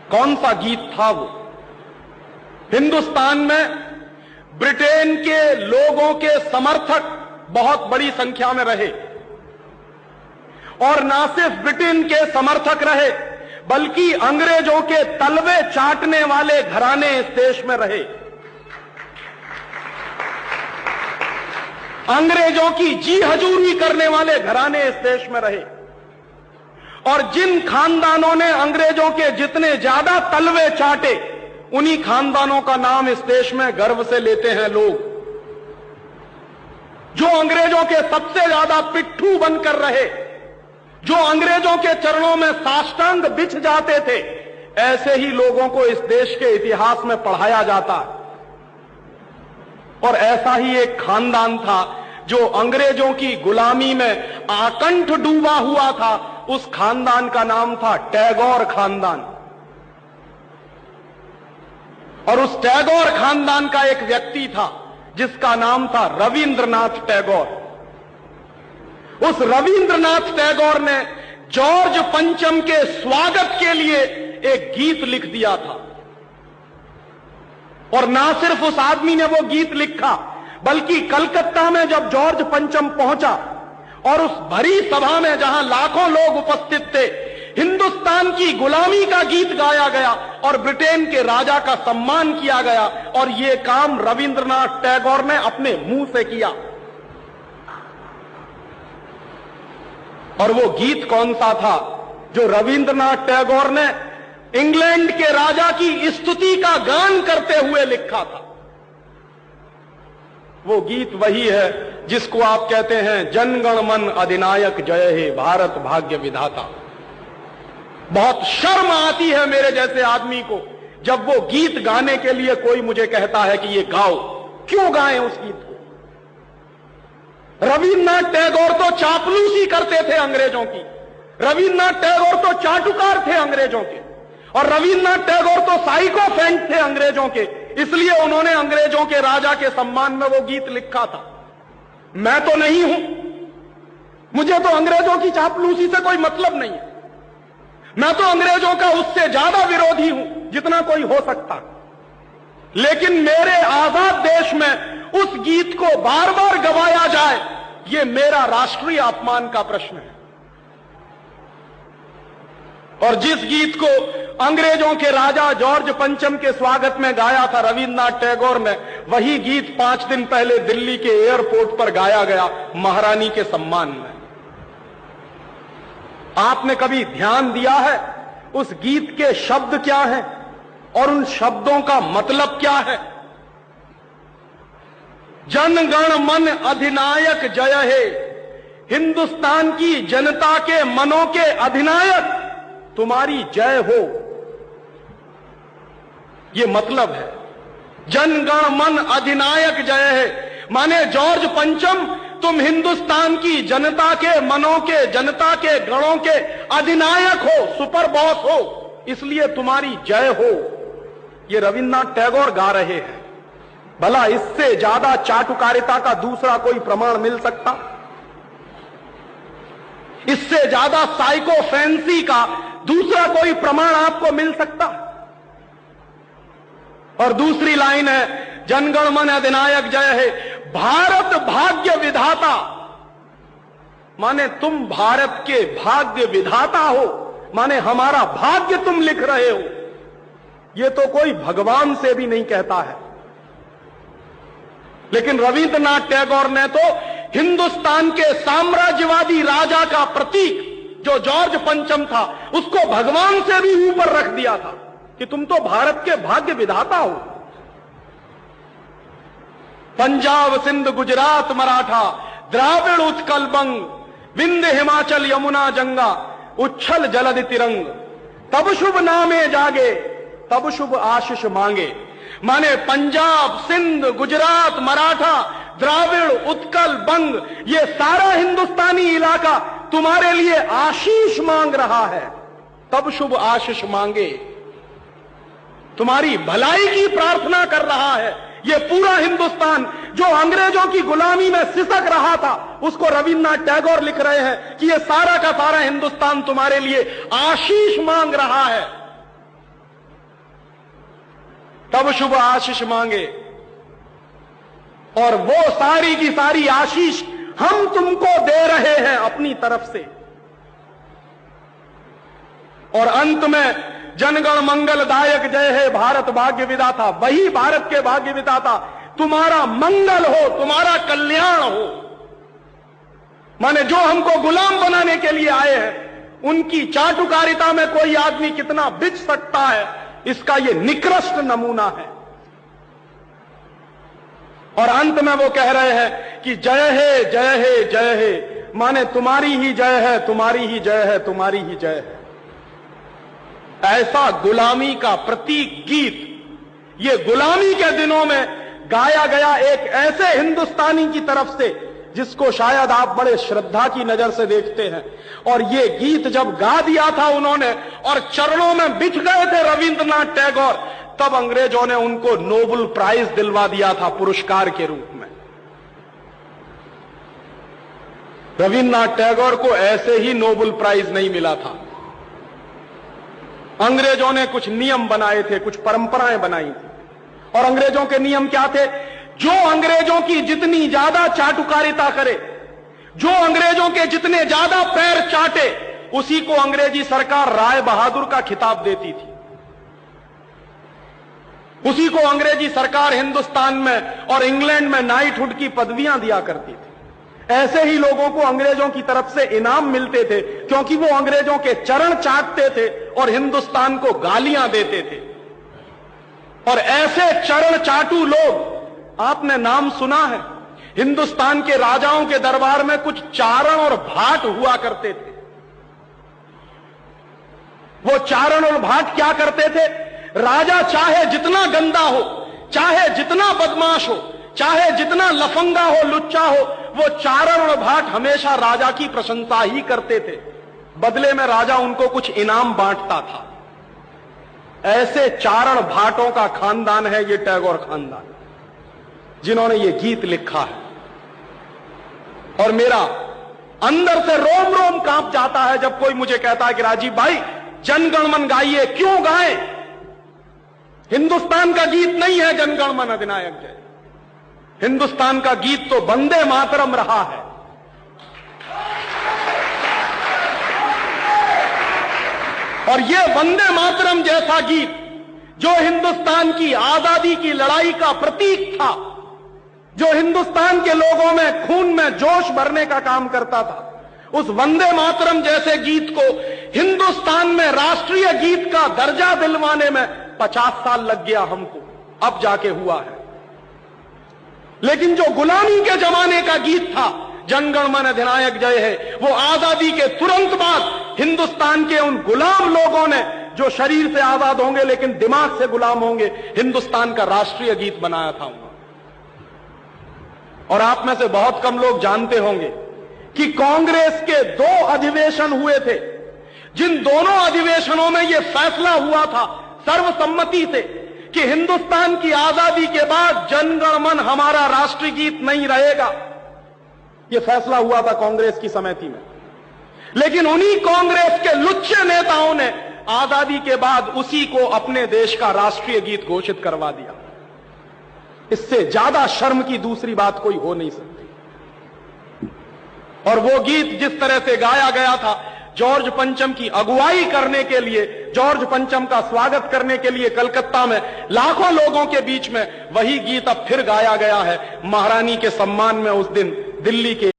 कौन सा गीत था वो? हिंदुस्तान में ब्रिटेन के लोगों के समर्थक बहुत बड़ी संख्या में रहे, और ना सिर्फ ब्रिटेन के समर्थक रहे बल्कि अंग्रेजों के तलवे चाटने वाले घराने इस देश में रहे। अंग्रेजों की जी हजूरी करने वाले घराने इस देश में रहे, और जिन खानदानों ने अंग्रेजों के जितने ज्यादा तलवे चाटे, उन्हीं खानदानों का नाम इस देश में गर्व से लेते हैं लोग। जो अंग्रेजों के सबसे ज्यादा पिट्ठू बनकर रहे, जो अंग्रेजों के चरणों में साष्टांग बिछ जाते थे, ऐसे ही लोगों को इस देश के इतिहास में पढ़ाया जाता है। और ऐसा ही एक खानदान था जो अंग्रेजों की गुलामी में आकंठ डूबा हुआ था। उस खानदान का नाम था टैगोर खानदान। और उस टैगोर खानदान का एक व्यक्ति था जिसका नाम था रविंद्रनाथ टैगोर। उस रविंद्रनाथ टैगोर ने जॉर्ज पंचम के स्वागत के लिए एक गीत लिख दिया था। और ना सिर्फ उस आदमी ने वो गीत लिखा, बल्कि कलकत्ता में जब जॉर्ज पंचम पहुंचा और उस भरी सभा में जहां लाखों लोग उपस्थित थे, हिंदुस्तान की गुलामी का गीत गाया गया और ब्रिटेन के राजा का सम्मान किया गया। और यह काम रविंद्रनाथ टैगोर ने अपने मुंह से किया। और वो गीत कौन सा था जो रविंद्रनाथ टैगोर ने इंग्लैंड के राजा की स्तुति का गान करते हुए लिखा था? वो गीत वही है जिसको आप कहते हैं जनगण मन अधिनायक जय हे भारत भाग्य विधाता। बहुत शर्म आती है मेरे जैसे आदमी को जब वो गीत गाने के लिए कोई मुझे कहता है कि ये गाओ। क्यों गाएं उस गीत को? रविन्द्रनाथ टैगोर तो चापलूसी करते थे अंग्रेजों की, रविन्द्रनाथ टैगोर तो चाटुकार थे अंग्रेजों के, और रविन्द्रनाथ टैगोर तो साइकोफेंट थे अंग्रेजों के। इसलिए उन्होंने अंग्रेजों के राजा के सम्मान में वो गीत लिखा था। मैं तो नहीं हूं, मुझे तो अंग्रेजों की चापलूसी से कोई मतलब नहीं है। मैं तो अंग्रेजों का उससे ज्यादा विरोधी हूं जितना कोई हो सकता। लेकिन मेरे आजाद देश में उस गीत को बार बार गवाया जाए, यह मेरा राष्ट्रीय अपमान का प्रश्न है। और जिस गीत को अंग्रेजों के राजा जॉर्ज पंचम के स्वागत में गाया था रविन्द्रनाथ टैगोर ने, वही गीत 5 दिन पहले दिल्ली के एयरपोर्ट पर गाया गया महारानी के सम्मान में। आपने कभी ध्यान दिया है उस गीत के शब्द क्या हैं और उन शब्दों का मतलब क्या है? जनगण मन अधिनायक जय हे, हिंदुस्तान की जनता के मनों के अधिनायक तुम्हारी जय हो, ये मतलब है। जनगण मन अधिनायक जय है माने जॉर्ज पंचम तुम हिंदुस्तान की जनता के मनों के, जनता के गणों के अधिनायक हो, सुपर बॉस हो, इसलिए तुम्हारी जय हो। ये रविन्द्रनाथ टैगोर गा रहे हैं। भला इससे ज्यादा चाटुकारिता का दूसरा कोई प्रमाण मिल सकता? इससे ज्यादा साइकोफेंसी का दूसरा कोई प्रमाण आपको मिल सकता? और दूसरी लाइन है जनगण मन अधिनायक जय है, भारत भाग्य विधाता, माने तुम भारत के भाग्य विधाता हो, माने हमारा भाग्य तुम लिख रहे हो। यह तो कोई भगवान से भी नहीं कहता है। लेकिन रविन्द्रनाथ टैगोर ने तो हिंदुस्तान के साम्राज्यवादी राजा का प्रतीक जो जॉर्ज पंचम था, उसको भगवान से भी ऊपर रख दिया था कि तुम तो भारत के भाग्य विधाता हो। पंजाब सिंध गुजरात मराठा द्राविड़ उत्कल बंग, विंध्य हिमाचल यमुना जंगा, उच्छल जलधि तिरंग, तब शुभ नामे जागे तब शुभ आशीष मांगे। माने पंजाब सिंध गुजरात मराठा द्राविड़ उत्कल बंग, ये सारा हिंदुस्तानी इलाका तुम्हारे लिए आशीष मांग रहा है, तब शुभ आशीष मांगे। तुम्हारी भलाई की प्रार्थना कर रहा है। ये पूरा हिंदुस्तान जो अंग्रेजों की गुलामी में सिसक रहा था, उसको रविन्द्रनाथ टैगोर लिख रहे हैं कि ये सारा का सारा हिंदुस्तान तुम्हारे लिए आशीष मांग रहा है। तब शुभ आशीष मांगे, और वो सारी की सारी आशीष हम तुमको दे रहे हैं अपनी तरफ से। और अंत में जनगण मंगलदायक जय हे भारत भाग्य विधाता, वही भारत के भाग्य विधाता तुम्हारा मंगल हो, तुम्हारा कल्याण हो। माने जो हमको गुलाम बनाने के लिए आए हैं, उनकी चाटुकारिता में कोई आदमी कितना बिक सकता है, इसका यह निकृष्ट नमूना है। और अंत में वो कह रहे हैं कि जय हे जय हे जय हे, माने तुम्हारी ही जय है, तुम्हारी ही जय है, तुम्हारी ही जय है। ऐसा गुलामी का प्रतीक गीत ये गुलामी के दिनों में गाया गया एक ऐसे हिंदुस्तानी की तरफ से जिसको शायद आप बड़े श्रद्धा की नजर से देखते हैं। और ये गीत जब गा दिया था उन्होंने और चरणों में बिछ गए थे रविंद्रनाथ टैगोर, तब अंग्रेजों ने उनको नोबेल प्राइज दिलवा दिया था पुरस्कार के रूप में। रविंद्रनाथ टैगोर को ऐसे ही नोबेल प्राइज नहीं मिला था। अंग्रेजों ने कुछ नियम बनाए थे, कुछ परंपराएं बनाई थी, और अंग्रेजों के नियम क्या थे? जो अंग्रेजों की जितनी ज्यादा चाटुकारिता करे, जो अंग्रेजों के जितने ज्यादा पैर चाटे, उसी को अंग्रेजी सरकार राय बहादुर का खिताब देती थी। उसी को अंग्रेजी सरकार हिंदुस्तान में और इंग्लैंड में नाइटहुड की पदवियां दिया करती थी। ऐसे ही लोगों को अंग्रेजों की तरफ से इनाम मिलते थे, क्योंकि वो अंग्रेजों के चरण चाटते थे और हिंदुस्तान को गालियां देते थे। और ऐसे चरण चाटू लोग, आपने नाम सुना है, हिंदुस्तान के राजाओं के दरबार में कुछ चारण और भाट हुआ करते थे। वो चारण और भाट क्या करते थे? राजा चाहे जितना गंदा हो, चाहे जितना बदमाश हो, चाहे जितना लफंगा हो, लुच्चा हो, वो चारण और भाट हमेशा राजा की प्रशंसा ही करते थे। बदले में राजा उनको कुछ इनाम बांटता था। ऐसे चारण भाटों का खानदान है ये टैगोर खानदान, जिन्होंने ये गीत लिखा है। और मेरा अंदर से रोम रोम कांप जाता है जब कोई मुझे कहता है कि राजीव भाई जनगणमन गाइए। क्यों गाएं? हिंदुस्तान का गीत नहीं है जनगणमन अधिनायक जय। हिंदुस्तान का गीत तो वंदे मातरम रहा है। और ये वंदे मातरम जैसा गीत जो हिंदुस्तान की आजादी की लड़ाई का प्रतीक था, जो हिंदुस्तान के लोगों में खून में जोश भरने का काम करता था, उस वंदे मातरम जैसे गीत को हिंदुस्तान में राष्ट्रीय गीत का दर्जा दिलवाने में 50 साल लग गया हमको, अब जाके हुआ है। लेकिन जो गुलामी के जमाने का गीत था जनगणमन अधिनायक जय है, वो आजादी के तुरंत बाद हिंदुस्तान के उन गुलाम लोगों ने, जो शरीर से आजाद होंगे लेकिन दिमाग से गुलाम होंगे, हिंदुस्तान का राष्ट्रीय गीत बनाया था उन्होंने। और आप में से बहुत कम लोग जानते होंगे कि कांग्रेस के 2 अधिवेशन हुए थे, जिन दोनों अधिवेशनों में यह फैसला हुआ था सर्वसम्मति से कि हिंदुस्तान की आजादी के बाद जनगणमन हमारा राष्ट्रीय गीत नहीं रहेगा। यह फैसला हुआ था कांग्रेस की समिति में। लेकिन उन्हीं कांग्रेस के लुच्चे नेताओं ने आजादी के बाद उसी को अपने देश का राष्ट्रीय गीत घोषित करवा दिया। इससे ज्यादा शर्म की दूसरी बात कोई हो नहीं सकती। और वो गीत जिस तरह से गाया गया था जॉर्ज पंचम की अगुवाई करने के लिए, जॉर्ज पंचम का स्वागत करने के लिए कलकत्ता में लाखों लोगों के बीच में, वही गीत अब फिर गाया गया है महारानी के सम्मान में उस दिन दिल्ली के